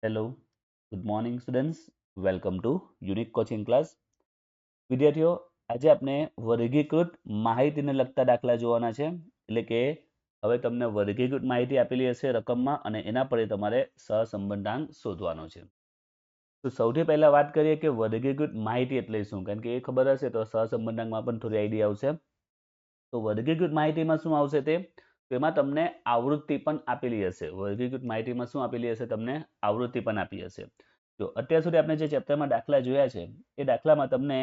Hello, good morning students. Welcome to unique coaching class. વિદ્યાર્થીઓ, આજે આપણે વર્ગીકૃત માહિતીને લગતા દાખલા જોવાના છે. એટલે કે હવે તમને વર્ગીકૃત માહિતી આપેલી હશે રકમમાં અને એના પર તમારે સહસંબંધાંક શોધવાનો છે. તો સૌથી પહેલા વાત કરીએ કે વર્ગીકૃત માહિતી એટલે શું, કારણ કે એ ખબર હશે તો સહસંબંધાંકમાં પણ થોડી આઈડિયા આવશે. તો વર્ગીકૃત માહિતીમાં શું આવશે તો એમાં તમને આવૃત્તિ પણ આપેલી હશે. વર્ગીકૃત માહિતીમાં શું આપેલી હશે? તમને આવૃત્તિ પણ આપી હશે. જો અત્યાર સુધી આપણે જે ચેપ્ટરમાં દાખલા જોયા છે એ દાખલામાં તમને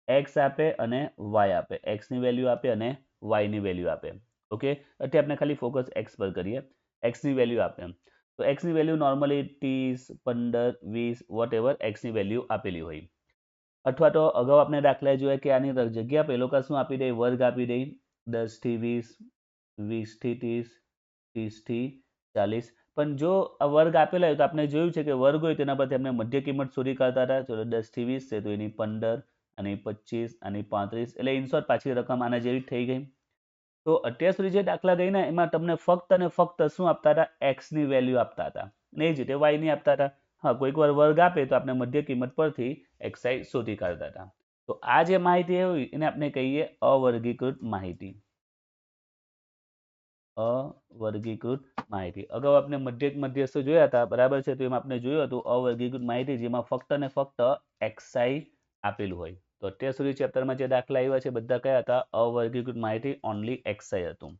x આપે અને y આપે, x ની વેલ્યુ આપે અને y ની વેલ્યુ આપે. ઓકે, અત્યારે આપણે ખાલી ફોકસ x પર કરીએ. x ની વેલ્યુ આપે, તો x ની value normally 30, 15, 20 whatever x ની વેલ્યુ આપેલી હોય. અથવા તો અગાઉ આપણે દાખલા જોયા કે આની જગ્યા પર એ લોકો શું આપી દે? વર્ગ આપી દે. 10 થી 20, 20 થી 30, 30 થી 40. પણ જો આ વર્ગ આપેલા હોય તો આપણે જોયું છે કે વર્ગ હોય તેના પરથી આપણે મધ્ય કિંમત શોધી કાઢતા હતા. ચલો 10 થી 20 છે તો એની 15, અને 25, અને 35, એટલે ઇનશોર્ટ પાછી રકમ આના જેવી થઈ ગઈ. તો અત્યાર સુધી જે દાખલા ગઈ ને એમાં તમને ફક્ત અને ફક્ત શું આપતા હતા? x ની વેલ્યુ આપતા હતા ને એ જ રીતે y ની આપતા હતા. હા, કોઈક વાર વર્ગ આપે તો આપણે મધ્ય કિંમત પરથી xi શોધી કાઢતા હતા. તો આ જે માહિતી હોય એને આપણે કહીએ અવર્ગીકૃત માહિતી. અવર્ગીકૃત માહિતી. અગાઉ આપણે મધ્યસ્થ જોયા હતા, બરાબર છે? તો એમાં આપણે જોયું હતું અવર્ગીકૃત માહિતી જેમાં ફક્ત અને ફક્ત xi આપેલું હોય. તો અત્યાર સુધી ચેપ્ટરમાં જે દાખલા આવ્યા છે બધા કયા હતા? અવર્ગીકૃત માહિતી, ઓનલી xi હતું.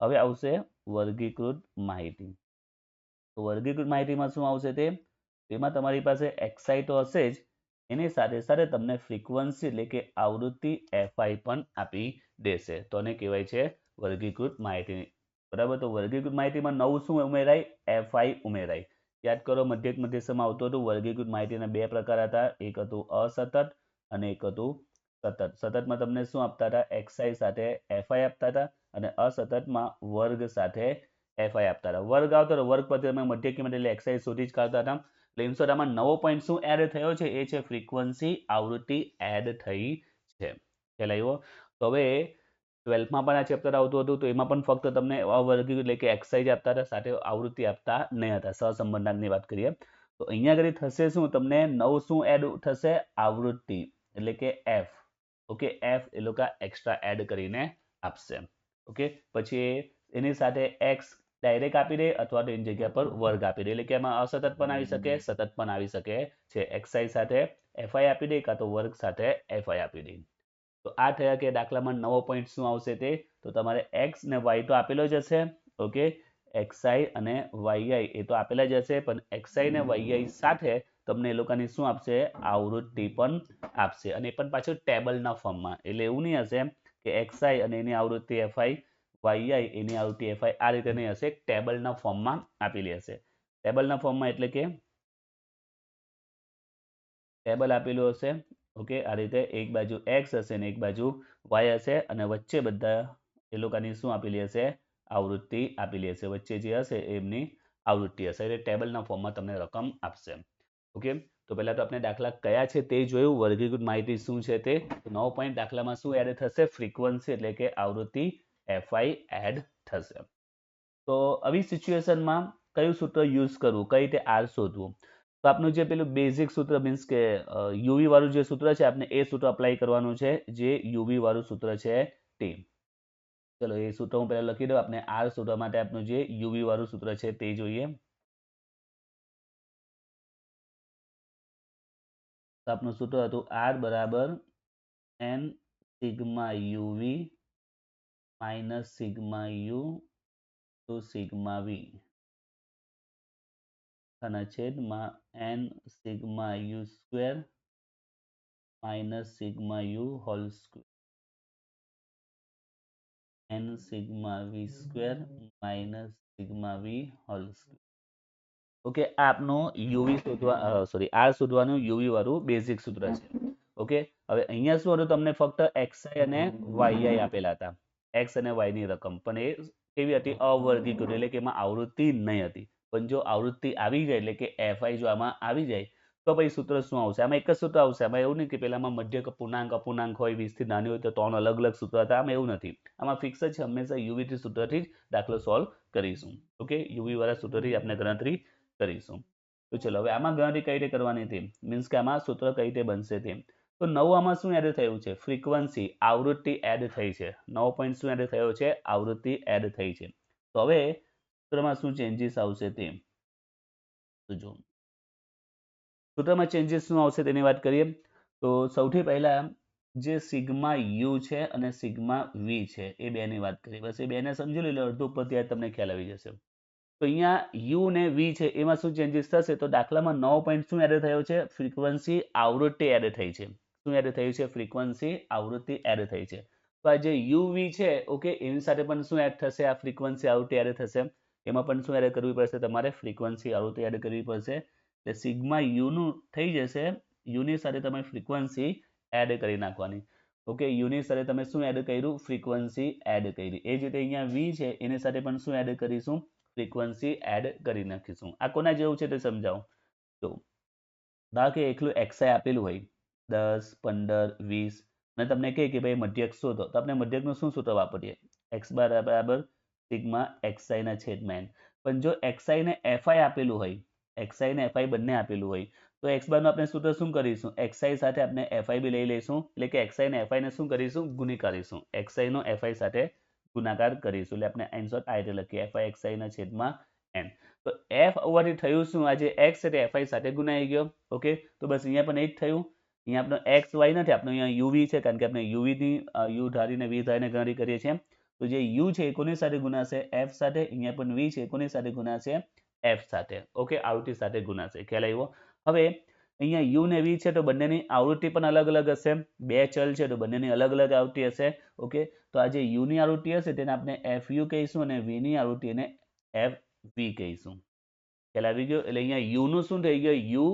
હવે આવશે વર્ગીકૃત માહિતી. તો વર્ગીકૃત માહિતીમાં શું આવશે તેમાં તમારી પાસે xi તો હશે જ, એની સાથે સાથે તમને ફ્રીક્વન્સી એટલે કે આવૃત્તિ fi પણ આપી દેશે. તો આને કહેવાય છે વર્ગીકૃત માહિતી. બરાબર, તો વર્ગીકૃત માહિતીમાં નવું શું ઉમેરાય? fi ઉમેરાય. યાદ કરો, મધ્યસ્થમાં આવતું હતું. વર્ગીકૃત માહિતીના બે પ્રકાર હતા, એક હતું અસતત અને એક હતું સતત. સતતમાં તમને શું આપતા હતા? xi સાથે fi આપતા હતા અને અસતતમાં વર્ગ સાથે fi આપતા હતા. વર્ગ આવતો હતો, વર્ગ પરથી તમે મધ્ય કિંમત એટલે xi શોધી જ કાઢતા હતા. એટલે ઇનશોર્ટ આમાં નવો પોઈન્ટ શું એડ થયો છે? એ છે ફ્રીક્વન્સી, આવૃત્તિ એડ થઈ છે. ખ્યાલ આવ્યો? તો હવે 12માં પણ આ ચેપ્ટર આવતું હતું તો એમાં પણ ફક્ત તમને અવર્ગીકૃત એટલે કે xi જ આપતા હતા, સાથે આવૃત્તિ આપતા નહીં હતા. સહસંબંધાંકની વાત કરીએ તો અહીંયા આગળ થશે શું? તમને નવું શું એડ થશે? આવૃત્તિ એટલે કે f. ઓકે, f એ લોકો એક્સ્ટ્રા એડ કરીને આપશે. ઓકે, પછી એની સાથે x ડાયરેક્ટ આપી દે અથવા તો એની જગ્યા પર વર્ગ આપી દે. એટલે કે એમાં અસતત પણ આવી શકે, સતત પણ આવી શકે છે. xi સાથે fi આપી દે કાં તો વર્ગ સાથે fi આપી દે. તો આ થયા કે દાખલામાં નવો પોઈન્ટ શું આવશે તો તમારે x ને y તો આપેલો જ હશે. ઓકે, xi અને yi એ તો આપેલા જ હશે, પણ xi ને yi સાથે તમને એ લોકોની શું આપશે? આવૃત્તિ પણ આપશે, અને એ પણ પાછું ટેબલના ફોર્મમાં. એટલે એવું નહીં હશે કે xi અને એની આવૃત્તિ fi, yi એની આવૃત્તિ fi, આ રીતે નહીં હશે. ટેબલના ફોર્મમાં આપેલી હશે. ટેબલના ફોર્મમાં એટલે કે ટેબલ આપેલું હશે. ઓકે, આ રીતે એક બાજુ x હશે અને એક બાજુ y હશે, અને વચ્ચે બધા એ લોકોની શું આપેલી હશે? આવૃત્તિ આપેલી હશે. વચ્ચે જે હશે એમની આવૃત્તિ હશે. એટલે ટેબલના ફોર્મમાં તમને રકમ આપશે. ઓકે, તો પહેલા તો આપણે દાખલા કયા છે તે જોયું. વર્ગીકૃત માહિતી શું છે તે. નવો પોઈન્ટ દાખલામાં શું એડ થશે? ફ્રીક્વન્સી એટલે કે આવૃત્તિ fi એડ થશે. તો આવી સિચ્યુએશનમાં કયું સૂત્ર યુઝ કરવું, કઈ રીતે r શોધવું? તો આપનું જે પેલું બેઝિક સૂત્ર મીન્સ કે યુવી વાળું જે સૂત્ર છે આપણે એ સૂત્ર અપ્લાય કરવાનું છે, જે યુવી વાળું સૂત્ર છે તે. ચલો એ સૂત્ર હું પહેલા લખી દઉં. આપણે r શોધવા માટે આપનું જે યુવી વાળું સૂત્ર છે તે જોઈએ. તો આપનું સૂત્ર હતું r બરાબર n sigma u v minus sigma u to sigma v અને છેદમાં n sigma u square minus sigma u whole square, n sigma v square minus sigma v whole square. Okay, આ આપનું યુવી શોધવા r શોધવાનું UV વાળું basic સૂત્ર છે. Okay, હવે અહીંયા શું હતું? તમને ફક્ત xi અને yi આપેલા હતા. x અને y ની રકમ, પણ એ કેવી હતી? અવર્ગીકૃત, એટલે કે એમાં આવૃત્તિ નહીં હતી. પણ જો આવૃત્તિ આવી જાય એટલે કે fi જો આમાં આવી જાય તો પછી સૂત્ર શું આવશે? આમાં એક જ સૂત્ર આવશે. આમાં એવું નહીં કે પેલામાં મધ્ય પૂર્ણાંક અપૂર્ણાંક હોય, 20 થી નાની હોય તો 3 અલગ અલગ સૂત્ર હતા. આમાં એવું નથી. આમાં ફિક્સ જ છે. હંમેશા યુવી સૂત્રથી જ દાખલો સોલ્વ કરીશું. ઓકે, યુવી વાળા સૂત્રથી આપણે ગણતરી કરીશું. તો ચલો હવે આમાં ગણતરી કઈ રીતે કરવાની હતી, મીન્સ કે આમાં સૂત્ર કઈ રીતે બનશે તે. તો નવામાં શું એડ થયું છે, ફ્રીક્વન્સી આવૃત્તિ એડ થઈ છે. નવો પોઈન્ટ શું એડ થયો છે, આવૃત્તિ એડ થઈ છે. તો હવે સૂત્રમાં શું ચેન્જીસ આવશે તે તો જો સૂત્રમાં ચેન્જીસ શું આવશે તેની વાત કરીએ તો સૌથી પહેલા જે સિગ્મા યુ છે અને સિગ્મા વી છે એ બેની વાત કરીએ. બસ એ બેને સમજી લો એટલે અડધું ઉપર ત્યાં તમને ખ્યાલ આવી જશે. તો અહીંયા યુ ને વી છે એમાં શું ચેન્જીસ થશે, તો દાખલામાં નવો પોઈન્ટ શું એડ થયો છે, ફ્રીક્વન્સી આવૃત્તિ એડ થઈ છે. શું એડ થયું છે, ફ્રીક્વન્સી આવૃત્તિ એડ થઈ છે. તો આ જે યુવી છે ઓકે એની સાથે પણ શું એડ થશે, આ ફ્રીક્વન્સી આવૃત્તિ એડ થશે. એમાં પણ શું એડ કરવી પડશે, તમારે ફ્રીક્વન્સી આવૃત્તિ એડ કરવી પડશે. એટલે સિગ્મા યુ નું થઈ જશે, યુની સાથે તમે ફ્રીક્વન્સી એડ કરી નાખવાની. ઓકે યુની સાથે તમે શું એડ કર્યું, ફ્રીક્વન્સી એડ કરી. એ જ રીતે અહીંયા વી છે એની સાથે પણ શું એડ કરીશું, ફ્રીક્વન્સી એડ કરી નાખીશું. આ કોના જેવું છે તે સમજાવું. તો ધારો કે એકલું એક્સઆઈ આપેલું હોય 10, 15, 20 અને તમને કહે કે ભાઈ મધ્યક શોધો, તો આપણે મધ્યકનું શું સૂત્ર વાપરીએ, x બાર બરાબર સિગ્મા xi ના છેદમાં n. પણ જો xi ને fi આપેલું હોય, xi ને fi બંને આપેલું હોય તો x બાર નું આપણે સૂત્ર શું કરીશું, xi સાથે આપણે fi બી લઈ લઈશું. એટલે કે xi ને fi ને શું કરીશું, ગુણી કરીશું. xi નો fi સાથે ગુણાકાર કરીશું. એટલે આપણે આન્સર આ રીતે લખીએ, fi xi ના છેદમાં n. તો f ઓવરથી થયું શું, આ જે x છે તે fi સાથે ગુણાઈ ગયો. ઓકે તો બસ અહીંયા પણ એ જ થયું. અહીંયા આપણો એક્સ વાય નથી, આપણે અહીંયા યુવી છે કારણ કે આપણે યુવી ની યુ ધારીને વી ધારીને ગણતરી કરીએ છીએ. તો જે યુ છે એ કોની સાથે ગુણાશે, એફ સાથે. અહીંયા પણ વી છે કોની સાથે ગુણાશે, એફ સાથે. ઓકે આવૃત્તિ સાથે ગુણાશે. ખ્યાલ આવ્યો. હવે અહીંયા યુ ને વી છે તો બંનેની આવૃત્તિ પણ અલગ અલગ હશે. બે ચલ છે તો બંનેની અલગ અલગ આવૃત્તિ હશે. ઓકે તો આ જે યુ ની આવૃત્તિ હશે તેને આપણે એફ યુ કહીશું અને વી ની આવૃત્તિ એને એફ વી કહીશું. ખ્યાલ આવી ગયો. એટલે અહીંયા યુ નું શું થઈ ગયું, યુ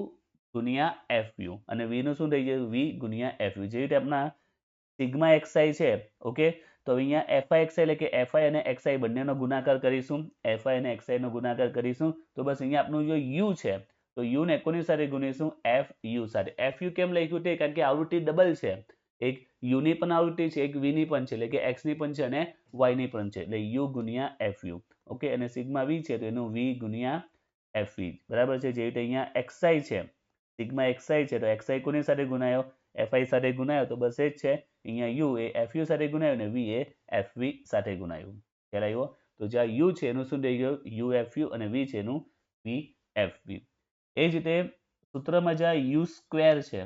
ગુણ્યા એફ યુ અને વી નું શું થઈ ગયું, વી ગુણ્યા એફ યુ. જે રીતે આપણા સિગ્મા એક્સઆઈ છે ઓકે તો અહીંયા એફઆઈ એક્સઆઈ એટલે કે એફઆઈ અને એક્સઆઈ બંનેનો ગુણાકાર કરીશું. એફઆઈ અને એક્સઆઈ નો ગુણાકાર કરીશું. તો બસ અહીંયા આપણું જો યુ છે તો યુ ને કોની સાથે ગુણીશું, એફ યુ સાથે. એફ યુ કેમ લખ્યું તે કારણ કે આવૃત્તિ ડબલ છે. એક યુ ની પણ આવૃત્તિ છે, એક વી ની પણ છે. એટલે કે એક્સ ની પણ છે અને વાય ની પણ છે. એટલે યુ ગુણ્યા એફ યુ. ઓકે અને સિગ્મા વી છે તો એનું વી ગુણ્યા એફ વી. બરાબર છે. જે રીતે અહીંયા એક્સઆઈ છે, સિગ્મા એક્સઆઈ છે તો એક્સઆઈ કોની સાથે ગુણાયો, એફઆઈ સાથે ગુણાયો. તો બસ એ જ છે, અહીંયા યુ એ એફયુ સાથે ગુણાયો અને વી એ એફવી સાથે ગુણાયું. ખ્યાલ આવ્યો. તો જ્યાં યુ છે એનું શું થઈ ગયું, યુ એફયુ અને વી છે એનું વી એફવી. એ જ રીતે સૂત્રમાં જ્યાં યુ સ્ક્વેર છે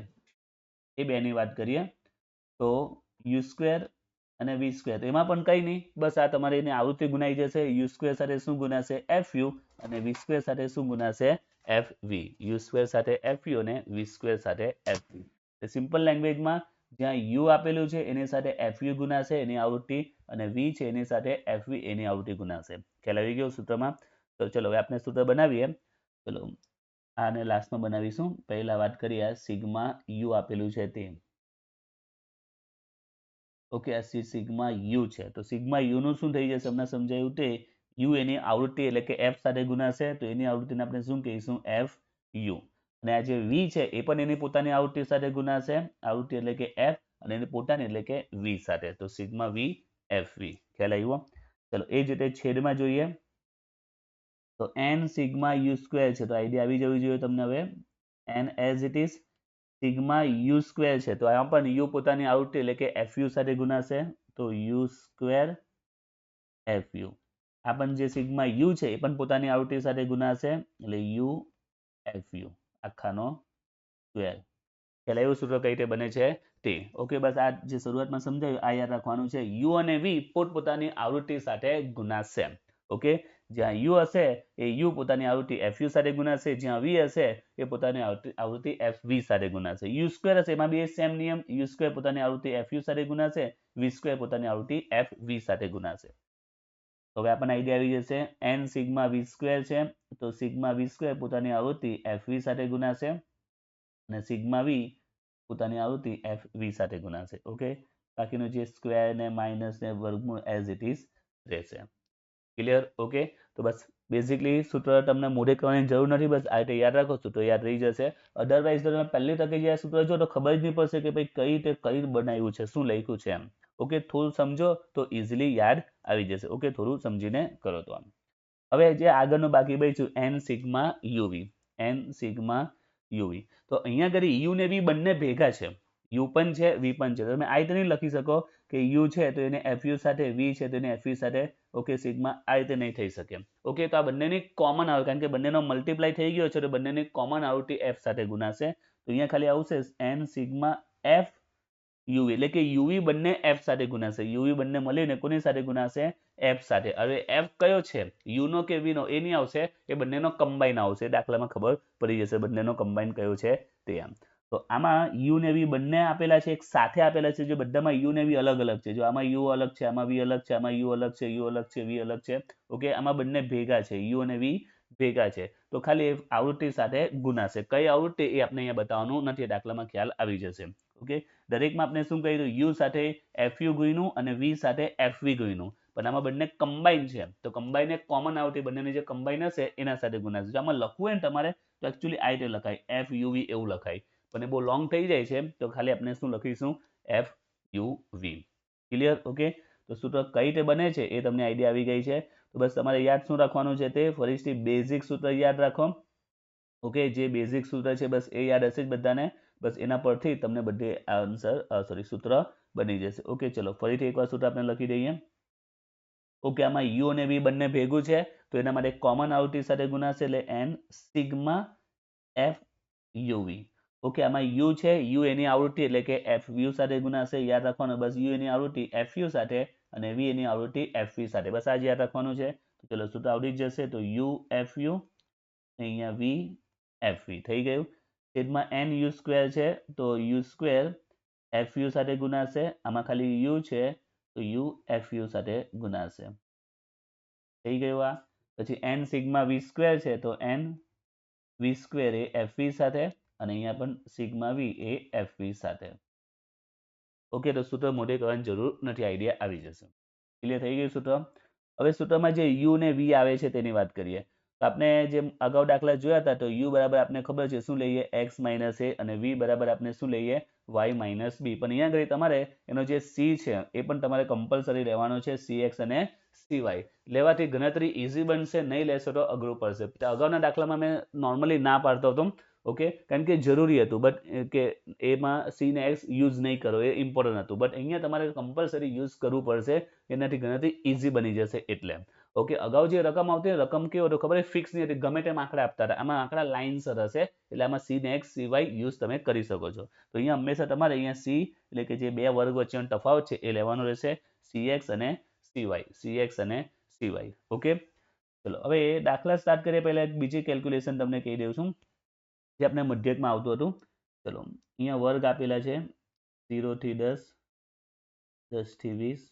એ બેની વાત કરીએ તો યુ સ્ક્વેર અને વી સ્ક્વેર એમાં પણ કઈ નહીં, બસ આ તમારી એની આવૃત્તિ ગુણાઈ જશે. યુ સ્ક્વેર સાથે શું ગુણાશે, એફયુ અને વી સ્ક્વેર સાથે શું ગુણાશે, એફ વી. યુ સ્ક્વેર સાથે એફ યુ અને વી સ્ક્વેર સાથે એફ વી. સિમ્પલ લેંગ્વેજમાં જ્યાં યુ આપેલું છે એની સાથે એફ યુ ગુણાશે એની આવૃત્તિ અને વી છે એની સાથે એફ વી એની આવૃત્તિ ગુણાશે. ખ્યાલ આવી ગયો સૂત્રમાં. તો ચલો હવે આપણે સૂત્ર બનાવીએ. ચલો આને લાસ્ટમાં બનાવીશું. પહેલા વાત કરીએ સિગ્મા યુ આપેલું છે તે. ઓકે આ સિગ્મા યુ છે તો સિગ્મા યુ નું શું થઈ જશે, હમણાં સમજાયું તે યુ એની આવૃત્તિ એટલે કે એફ સાથે ગુણાશે તો એની આવૃત્તિને આપણે શું કહીશું, એફ યુ. અને આ જે વી છે એ પણ એની પોતાની આવૃત્તિ સાથે ગુણાશે. આવૃત્તિ એટલે કે એફ અને એની પોતાની એટલે કે વી સાથે. તો સિગ્મા વી એફ વી. ખ્યાલ આવ્યો. ચલો એ જ રીતે છેદમાં જોઈએ તો n સિગ્મા યુ સ્ક્વેર છે તો આઈડિયા આવી જવી જોઈએ તમને. હવે n as it is sigma u square છે તો આમાં પણ યુ પોતાની આવૃત્તિ એટલે કે એફ યુ સાથે ગુણાશે તો યુ સ્ક્વેર એફ યુ. આ પણ જે સિગ્મા યુ છે એ પણ પોતાની આવૃત્તિ સાથે ગુણાશે એટલે યુ એફ યુ આખાનો સ્ક્વેર. ખ્યાલ આવ્યું સૂત્ર કઈ રીતે બને છે તે. ઓકે બસ આ જે શરૂઆતમાં સમજાયું આ યાદ રાખવાનું છે. યુ અને વી પોતપોતાની આવૃત્તિ સાથે ગુણાશે. ઓકે જ્યાં યુ હશે એ યુ પોતાની આવૃત્તિ એફ યુ સાથે ગુણાશે, જ્યાં વી હશે એ પોતાની આવૃત્તિ એફ વી સાથે ગુણાશે. યુ સ્ક્વેર હશે એમાં બી સેમ નિયમ, યુ સ્ક્વેર પોતાની આવૃત્તિ એફ યુ સાથે ગુણાશે, વી સ્ક્વેર પોતાની આવૃત્તિ એફ વી સાથે ગુણાશે. હવે આપણને આઈડિયા આવી જશે n સિગ્મા વી સ્ક્વેર છે તો સિગ્મા વી સ્ક્વેર પોતાની આવૃત્તિ એફ વી સાથે ગુણાશે અને સિગ્મા વી પોતાની આવૃત્તિ એફ વી સાથે ગુણાશે. ઓકે બાકીનું જે સ્ક્વેર ને માઇનસ ને વર્ગમૂળ એઝ ઇટ ઇઝ રહેશે. ક્લિયર. ઓકે તો બસ બેઝિકલી સૂત્ર તમને મોઢે કરવાની જરૂર નથી, બસ આ રીતે યાદ રાખો સૂત્ર યાદ રહી જશે. અધરવાઇઝ તમે પહેલી તકે જે સૂત્ર જો તો ખબર જ નહીં પડશે કે ભાઈ કઈ રીતે કઈ બનાવ્યું છે, શું લખ્યું છે એમ. ઓકે થોડું સમજો તો ઇઝીલી યાદ આવી જશે. ઓકે થોડું સમજીને કરો તો આમ. હવે જે આગળનું બાકી બચ્યું n sigma UV. n sigma UV. તો અહીંયા આગળ યુ ને વી બંને ભેગા છે, યુ પણ છે વી પણ છે. તમે આ રીતે નહીં લખી શકો કે યુ છે તો એને FU સાથે, વી છે તો એને FV સાથે, ઓકે, સિગ્મા આ રીતે નહીં થઈ શકે. ઓકે, તો આ બંનેની કોમન આવે, કારણ કે બંનેનો મલ્ટીપ્લાય થઈ ગયો છે તો બંનેની કોમન આવૃત્તિ f સાથે ગુણાશે. તો અહીંયા ખાલી આવશે n સિગ્મા f યુવી, એટલે કે યુવી બંને f સાથે ગુણાશે. યુવી બંને મળીને કોની સાથે ગુણાશે? f સાથે. હવે f કયો છે, યુ નો કે વી નો, એ નહીં આવશે, એ બંનેનો કમ્બાઈન આવશે. દાખલામાં ખબર પડી જશે બંનેનો કમ્બાઈન કયો છે તે. આમ તો આમાં યુ ને વી બંને આપેલા છે, એક સાથે આપેલા છે. જો બધામાં યુ ને વી અલગ અલગ છે, જો આમાં યુ અલગ છે, આમાં વી અલગ છે, આમાં યુ અલગ છે, યુ અલગ છે, વી અલગ છે. ઓકે, આમાં બંને ભેગા છે, યુ અને વી ભેગા છે. તો ખાલી આવૃત્તિ સાથે ગુણાશે. કઈ આવૃત્તિ એ આપણે અહીંયા બતાવવાનું નથી, દાખલામાં ખ્યાલ આવી જશે. ઓકે, દરેકમાં આપણે શું કર્યું, યુ સાથે FU ગુણ્યું અને વી સાથે FV ગુણ્યું, પણ આમાં બંને કમ્બાઈન છે તો કમ્બાઈન એક કોમન આવૃત્તિ, બંનેની જે કમ્બાઈન હશે એના સાથે ગુણાશે. જો આમાં લખવું હોય ને તમારે તો એકચ્યુઅલી આ રીતે લખાય, FUV એવું લખાય, પણ એ બહુ લોંગ થઈ જાય છે તો ખાલી આપણે શું લખીશું, FUV. ક્લિયર? ઓકે, તો સૂત્ર કઈ રીતે બને છે એ તમને આઈડિયા આવી ગઈ છે. તો બસ તમારે યાદ શું રાખવાનું છે તે ફરીથી બેઝિક સૂત્ર યાદ રાખો. ઓકે, જે બેઝિક સૂત્ર છે બસ એ યાદ હશે જ બધાને, બસ એના પરથી તમને બધે આન્સર સૂત્ર બની જશે. ઓકે, ચલો ફરીથી એકવાર સૂત્ર આપણે લખી દઈએ. ઓકે, આમાં યુ અને વી બંને ભેગું છે તો એના માટે કોમન આવૃત્તિ સાથે ગુણાશે, એટલે n sigma f UV. Okay, આમાં યુ છે, યુ એની આવૃત્તિ એટલે કે FU સાથે ગુણાશે. યાદ રાખવાનું, બસ યુ એની આવૃત્તિ FU સાથે અને વી એની આવૃત્તિ FV સાથે, બસ આ જ યાદ રાખવાનું છે. તો ચલો સૂત્ર આવડી જશે. તો યુ FU અહીંયા વી FV થઈ ગયું. છેદમાં n યુ સ્ક્વેર છે તો યુ સ્ક્વેર FU સાથે ગુણાશે. આમાં ખાલી યુ છે તો યુ FU સાથે ગુણાશે. થઈ ગયું આ. પછી n સિગ્મા વી સ્ક્વેર છે તો n વી સ્ક્વેર એ FV સાથે અને અહીંયા પણ સિગ્મા વી એ FV સાથે. ઓકે, તો સૂત્ર મોઢે કરવાની જરૂર નથી, આઈડિયા આવી જશે. ક્લિયર થઈ ગયું સૂત્ર? હવે સૂત્રમાં જે યુ ને વી આવે છે તેની વાત કરીએ. તો આપણે જેમ અગાઉ દાખલા જોયા હતા તો યુ બરાબર આપણે ખબર છે શું લઈએ, x માઇનસ a, અને વી બરાબર આપણે શું લઈએ, y માઇનસ બી. પણ અહીંયા આગળ તમારે એનો જે c છે એ પણ તમારે કમ્પલસરી લેવાનો છે, cx અને cy. લેવાથી ગણતરી ઈઝી બનશે, નહીં લેશો તો અઘરું પડશે. અગાઉના દાખલામાં મેં નોર્મલી ના પાડતો હતો, ઓકે, કારણ કે જરૂરી હતું, બટ કે એમાં c ને x યુઝ નહીં કરો એ ઇમ્પોર્ટન્ટ હતું, બટ અહીંયા તમારે કમ્પલસરી યુઝ કરવું પડશે, એનાથી ગણતરી ઈઝી બની જશે એટલે. ઓકે, અગાઉ જે રકમ આવતી રકમ કેવો હતો ખબર, ફિક્સ નહીં હતી, ગમે તેમ આંકડા આપતા હતા. આમાં આંકડા લાઇનસર હશે એટલે આમાં c ને x cy યુઝ તમે કરી શકો છો. તો અહીંયા હંમેશા તમારે અહીંયા c એટલે કે જે બે વર્ગ વચ્ચેનો તફાવત છે એ લેવાનો રહેશે, cx અને cy, cx અને cy. ઓકે, ચલો હવે દાખલા સ્ટાર્ટ કરીએ પહેલા એક બીજી કેલ્ક્યુલેશન તમને કહી દઉં છું જે આપણે મધ્યકમાં આવતું હતું. ચલો અહીંયા વર્ગ આપેલા છે 0 થી 10, 10 થી 20,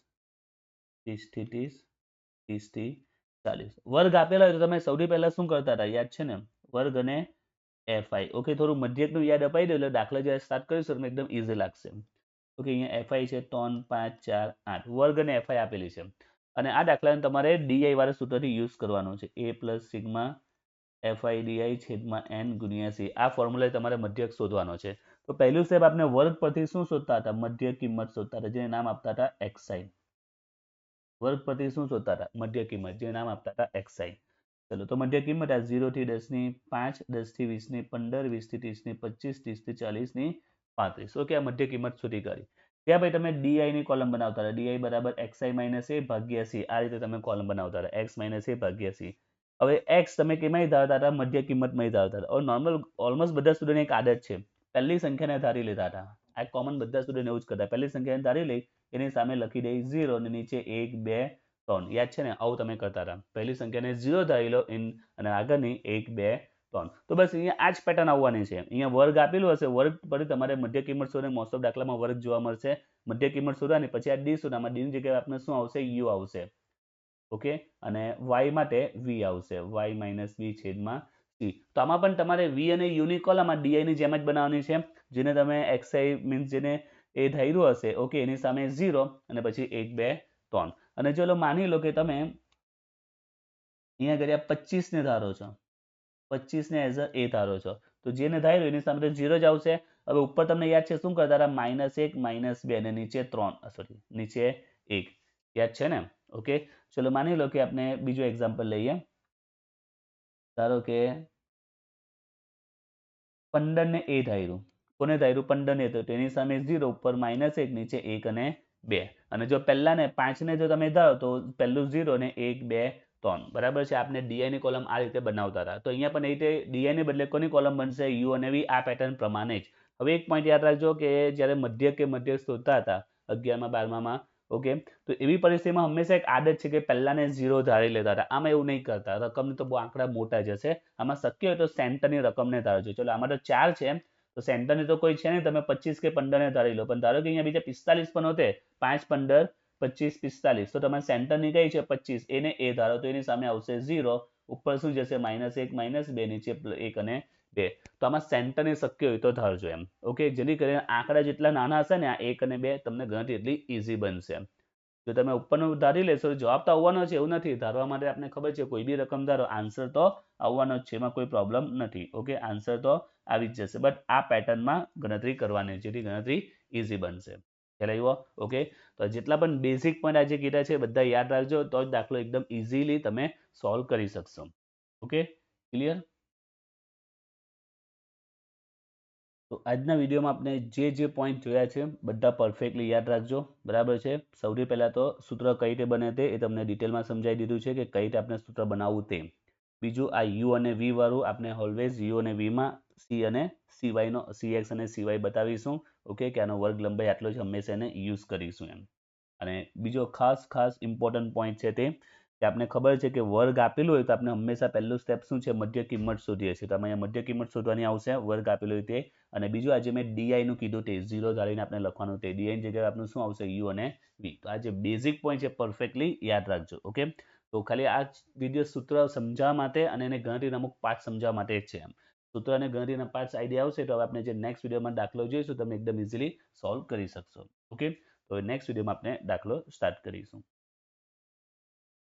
30 થી 30, 30 થી 40. વર્ગ આપેલા હોય તો તમે સૌથી પહેલા શું કરતા હતા, યાદ છે ને, વર્ગ અને FI. ઓકે, થોડું મધ્યકનું યાદ અપાઈ દો એટલે દાખલા જ્યારે સ્ટાર્ટ કરીશું તમને એકદમ ઈઝી લાગશે. ઓકે, અહીંયા FI છે 3, 5, 4, 8, વર્ગ અને FI આપેલી છે. અને આ દાખલાને તમારે ડીઆઈ વાળા સૂત્રથી યુઝ કરવાનું છે, a plus sigma FI DI છેદમાં n ગુણ્યા c. આ ફોર્મ્યુલા તમારે મધ્યક શોધવાનો છે. તો પહેલું સ્ટેપ આપણે વર્ગ પરથી શું શોધતા હતા, મધ્ય કિંમત શોધતા હતા, જેને નામ આપતા હતા xi. વર્ગ પરથી શું શોધતા હતા, મધ્ય કિંમત, જે નામ આપતા હતા xi. ચલો તો મધ્ય કિંમત આ 0 થી 10 ની 5, 10 થી 20 ની 15, 20 થી 30 ની 25, 30 થી 40 ની 35. ઓકે, આ મધ્ય કિંમત શોધી કાઢી. ત્યાં ભાઈ તમે ડીઆઈ ની કોલમ બનાવતા હતા, ડીઆઈ બરાબર xi માઇનસ a ભાગ્યા c. આ રીતે તમે કોલમ બનાવતા હતા, x માઇનસ a ભાગ્યા c. હવે x તમે કેમાં ધારતા હતા, મધ્ય કિંમતમાં ધારતા હતા. નોર્મલ ઓલમોસ્ટ બધા સ્ટુડન્ટ એક આદત છે, પહેલી સંખ્યાને ધારી લેતા હતા. આ કોમન બધા સ્ટુડન્ટ એવું જ કરતા, પહેલી સંખ્યાને ધારી લઈ એની સામે લખી દે 0 અને નીચે 1, 2, 3. યાદ છે ને, આવું તમે કરતા હતા. પહેલી સંખ્યાને 0 ધારી લો અને આગળની 1, 2, 3. તો બસ અહીંયા આ જ પેટર્ન આવવાની છે. અહીંયા વર્ગ આપેલું હશે, વર્ગ પર તમારે મધ્ય કિંમત શોધે, મોસ્ટ ઓફ દાખલામાં વર્ગ જોવા મળશે. મધ્ય કિંમત શોધવાની પછી આ ડી શોધવામાં, ડી ની જગ્યાએ આપણે શું આવશે, યુ આવશે. ઓકે, અને y માટે v આવશે, y માઇનસ v છેદમાં c. તો આમાં પણ તમારે v અને u ની કોલમ આ ડી ની જેમ જ બનાવવાની છે, જેને તમે xi મીન્સ જેને એ ધાર્યું હશે, ઓકે, એની સામે 0 અને પછી 1, 2, 3. અને ચલો માની લો કે તમે અહીંયા કર્યા 25 ને ધારો છો, 25 ને એઝ એ ધારો છો, તો જેને ધાર્યું એની સામે તો 0 જ આવશે. હવે ઉપર તમને યાદ છે શું કરતા હતા, -1, -2 અને નીચે 3, સોરી નીચે 1. યાદ છે ને? ઓકે, ચલો માની લો કે આપણે બીજો એક્ઝામ્પલ લઈએ. ધારો કે 15 ને એ ધાર્યું, કોને ધાર્યું? 15 ને. તો તેની સામે 0, ઉપર -1, નીચે 1 અને 2. અને જો પહેલા ને 5 ને જો તમે ધારો તો પહેલું 0 ને 1 2 3. બરાબર છે? આપણે ડીઆઈ ની કોલમ આ રીતે બનાવતા હતા. તો અહીંયા પણ એ રીતે ડીઆઈ ને બદલે કોની કોલમ બનશે? યુ અને વી, આ પેટર્ન પ્રમાણે જ. હવે એક પોઈન્ટ યાદ રાખજો કે જ્યારે મધ્યક કે મધ્યક શોધતા હતા 11માં 12માં, ઓકે, તો એવી પરિસ્થિતિમાં હંમેશા એક આદત છે કે પહેલાને 0 ધારી લેતા હતા. આમાં એવું નહીં કરતા. રકમ તો બહુ આંકડા મોટા જશે. આમાં શક્ય હોય તો સેન્ટરની રકમને ધારજો. ચલો આમાં તો 4 છે, તો સેન્ટરની તો કોઈ છે નહીં, તમે 25 કે 15 ને ધારી લો. પણ ધારો કે અહીંયા બીજા 45 પણ હોતે, 5 15 25 45, તો તમારે સેન્ટરની કઈ છે? 25, એને એ ધારો તો એની સામે આવશે 0, ઉપર શું જશે? -1 -2, નીચે 1 અને 2. તો આમાં સેન્ટરની શક્ય હોય તો ધારજો એમ. ઓકે, જેથી કરીને આંકડા જેટલા નાના હશે ને, આ 1 અને 2, તમને ગણતરી એટલી ઈઝી બનશે. જો તમે ઉપરનું ધારી લેશો, જવાબ તો આવવાનો છે એવું નથી. ધારવા માટે આપણે ખબર છે કોઈ બી રકમ ધારો, આન્સર તો આવવાનો જ છે, એમાં કોઈ પ્રોબ્લેમ નથી. ઓકે, આન્સર તો આવી જ જશે. બટ આ પેટર્નમાં ગણતરી કરવાની, જેથી ગણતરી ઈઝી બનશે. ખ્યાલ આવ્યો? ઓકે, તો જેટલા પણ બેઝિક પોઈન્ટ આજે કીધા છે બધા યાદ રાખજો, તો જ દાખલો એકદમ ઈઝીલી તમે સોલ્વ કરી શકશો. Okay, clear? તો આજના વિડીયોમાં આપણે જે પોઈન્ટ જોયા છે બધા પરફેક્ટલી યાદ રાખજો. બરાબર છે? સૌથી પહેલા તો સૂત્ર કઈ રીતે બને તે એ તમને ડિટેલમાં સમજાવી દીધું છે કે કઈ રીતે આપણે સૂત્ર બનાવવું તે. બીજું, આ યુ અને વી વાળું આપણે ઓલવેઝ યુ અને વીમાં સી અને સીવાય નો સીએક્સ અને સીવાય બતાવીશું. ઓકે, કે આનો વર્ગ લંબાઈ આટલો જ હંમેશા એને યુઝ કરીશું એમ. અને બીજો ખાસ ઇમ્પોર્ટન્ટ પોઈન્ટ છે તે કે આપણે ખબર છે કે વર્ગ આપેલું હોય તો આપણે હંમેશા પહેલું સ્ટેપ શું છે? મધ્ય કિંમત શોધીએ છીએ. તો અમે અહીંયા મધ્ય કિંમત શોધવાની આવશે, વર્ગ આપેલું હોય તે. અને બીજું આજે મેં ડીઆઈ નું કીધું તે 0 ધારીને આપણે લખવાનું તે. ડીઆઈ ની જગ્યાએ આપણું શું આવશે? યુ અને વી. તો આ જે બેઝિક પોઈન્ટ છે પરફેક્ટલી યાદ રાખજો. ઓકે, તો ખાલી આ વિડીયો સૂત્ર સમજાવવા માટે અને એને ગણતરીના અમુક પાઠ સમજાવવા માટે જ છે એમ. સૂત્ર અને ગણતરીના પાઠ આઈડિયા આવશે તો હવે આપણે જે નેક્સ્ટ વિડીયોમાં દાખલો જોઈશું તમે એકદમ ઇઝીલી સોલ્વ કરી શકશો. ઓકે, તો નેક્સ્ટ વિડીયોમાં આપણે દાખલો સ્ટાર્ટ કરીશું.